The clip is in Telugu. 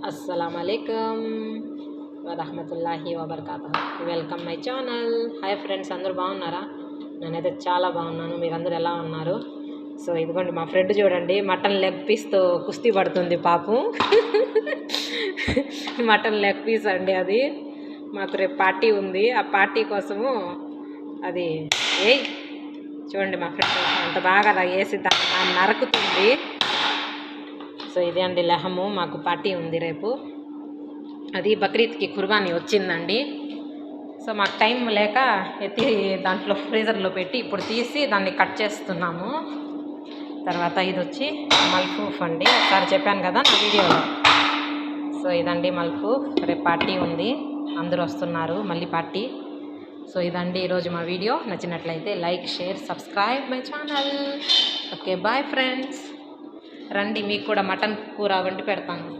అస్సలాముఅలైకుం వరహమతుల్లాహి వబర్కాతుహు. Welcome my channel. Hi friends, అందరూ బాగున్నారా? నేనైతే చాలా బాగున్నాను. మీరందరూ ఎలా ఉన్నారు? సో ఇదిగోండి మా ఫ్రెండ్ చూడండి, మటన్ లెగ్ పీస్తో కుస్తీ పడుతుంది పాపం. మటన్ లెగ్ పీస్ అండి అది. మాకు రేపు పార్టీ ఉంది, ఆ పార్టీ కోసము అది చూడండి మా ఫ్రెండ్ అంత బాగా అలా వేసి దాన్ని నరుకుతుంది. సో ఇదే అండి లెహము, మాకు పార్టీ ఉంది రేపు. అది బక్రీద్కి కుర్బానీ వచ్చిందండి. సో మాకు టైం లేక ఎత్తి దాంట్లో ఫ్రీజర్లో పెట్టి ఇప్పుడు తీసి దాన్ని కట్ చేస్తున్నాము. తర్వాత ఇది వచ్చి మల్ఫూఫ్ అండి, ఒకసారి చెప్పాను కదా నా వీడియోలో. సో ఇదండి మల్ఫూఫ్, రేపు పార్టీ ఉంది, అందరూ వస్తున్నారు మళ్ళీ పార్టీ. సో ఇదండి ఈరోజు మా వీడియో. నచ్చినట్లయితే like, share, subscribe my channel. Okay bye friends. రండి, మీకు కూడా మటన్ కూర వండి పెడతాను.